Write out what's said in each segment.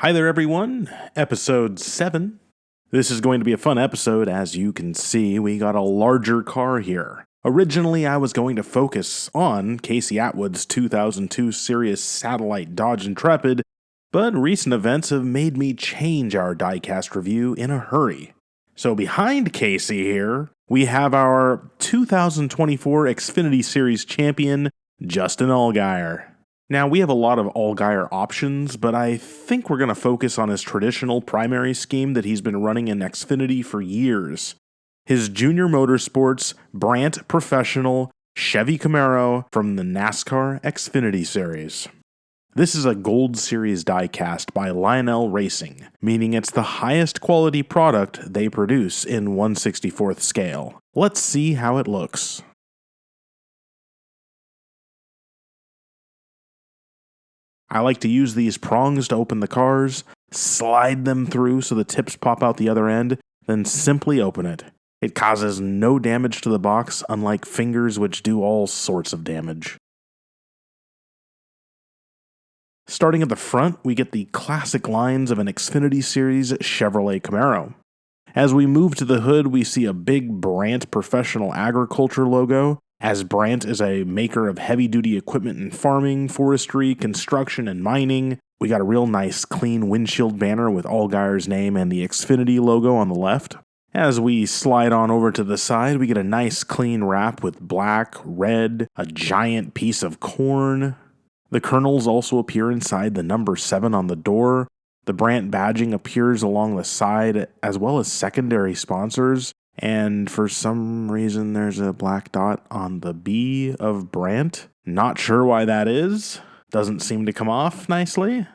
Hi there, everyone. Episode 7. This is going to be a fun episode. As you can see, we got a larger car here. Originally, I was going to focus on Casey Atwood's 2002 Series Satellite Dodge Intrepid, but recent events have made me change our Diecast review in a hurry. So behind Casey here, we have our 2024 Xfinity Series champion, Justin Allgaier. Now, we have a lot of Allgaier options, but I think we're going to focus on his traditional primary scheme that he's been running in Xfinity for years. His Junior Motorsports Brandt Professional Chevy Camaro from the NASCAR Xfinity Series. This is a Gold Series diecast by Allgaier Racing, meaning it's the highest quality product they produce in 1/64th scale. Let's see how it looks. I like to use these prongs to open the cars, slide them through so the tips pop out the other end, then simply open it. It causes no damage to the box, unlike fingers which do all sorts of damage. Starting at the front, we get the classic lines of an Xfinity Series Chevrolet Camaro. As we move to the hood, we see a big Brandt Professional Agriculture logo, as Brandt is a maker of heavy-duty equipment in farming, forestry, construction, and mining. We got a real nice clean windshield banner with Allgaier's name and the Xfinity logo on the left. As we slide on over to the side, we get a nice clean wrap with black, red, a giant piece of corn. The kernels also appear inside the number 7 on the door. The Brandt badging appears along the side, as well as secondary sponsors. And for some reason, there's a black dot on the B of Brandt. Not sure why that is. Doesn't seem to come off nicely.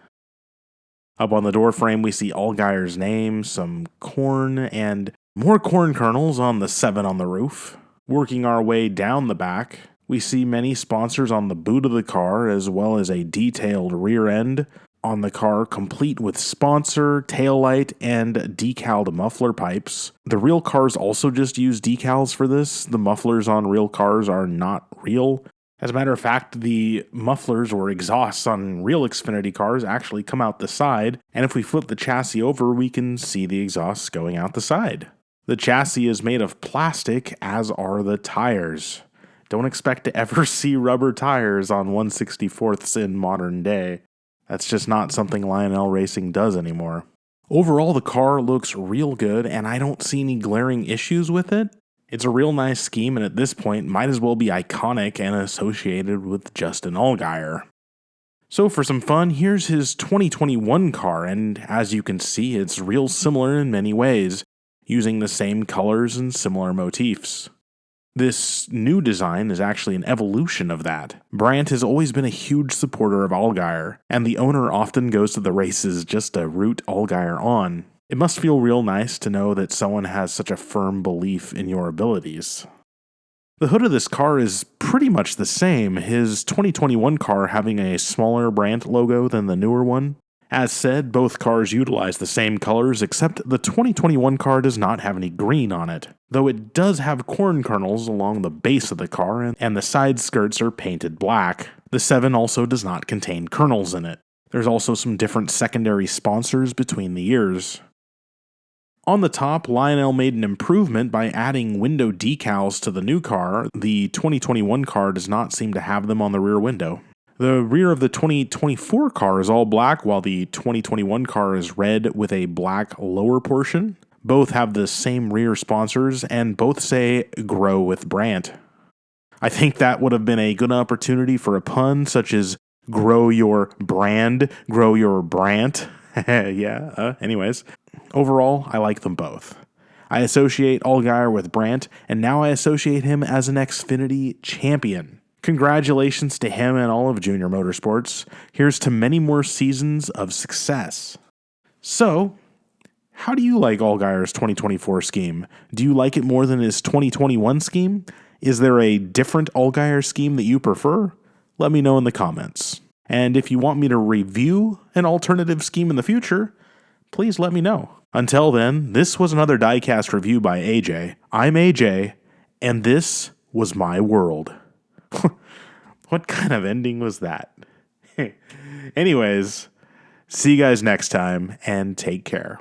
Up on the door frame, we see Allgaier's name, some corn, and more corn kernels on the 7 on the roof. Working our way down the back, we see many sponsors on the boot of the car, as well as a detailed rear end on the car, complete with sponsor, taillight, and decaled muffler pipes. The real cars also just use decals for this. The mufflers on real cars are not real. As a matter of fact, the mufflers or exhausts on real Xfinity cars actually come out the side, and if we flip the chassis over, we can see the exhausts going out the side. The chassis is made of plastic, as are the tires. Don't expect to ever see rubber tires on 1/64ths in modern day. That's just not something Allgaier Racing does anymore. Overall, the car looks real good, and I don't see any glaring issues with it. It's a real nice scheme, and at this point, might as well be iconic and associated with Justin Allgaier. So for some fun, here's his 2021 car, and as you can see, it's real similar in many ways, using the same colors and similar motifs. This new design is actually an evolution of that. Brandt has always been a huge supporter of Allgaier, and the owner often goes to the races just to root Allgaier on. It must feel real nice to know that someone has such a firm belief in your abilities. The hood of this car is pretty much the same, his 2021 car having a smaller Brandt logo than the newer one. As said, both cars utilize the same colors, except the 2021 car does not have any green on it, though it does have corn kernels along the base of the car, and the side skirts are painted black. The 7 also does not contain kernels in it. There's also some different secondary sponsors between the years. On the top, Allgaier made an improvement by adding window decals to the new car. The 2021 car does not seem to have them on the rear window. The rear of the 2024 car is all black, while the 2021 car is red with a black lower portion. Both have the same rear sponsors, and both say "Grow with Brandt." I think that would have been a good opportunity for a pun, such as "Grow your brand, grow your Brandt." Anyways. Overall, I like them both. I associate Allgaier with Brandt, and now I associate him as an Xfinity champion. Congratulations to him and all of Junior Motorsports. Here's to many more seasons of success. So, how do you like Allgaier's 2024 scheme? Do you like it more than his 2021 scheme? Is there a different Allgaier scheme that you prefer? Let me know in the comments. And if you want me to review an alternative scheme in the future, please let me know. Until then, this was another Diecast review by AJ. I'm AJ, and this was my world. What kind of ending was that? Anyways, See you guys next time, and take care.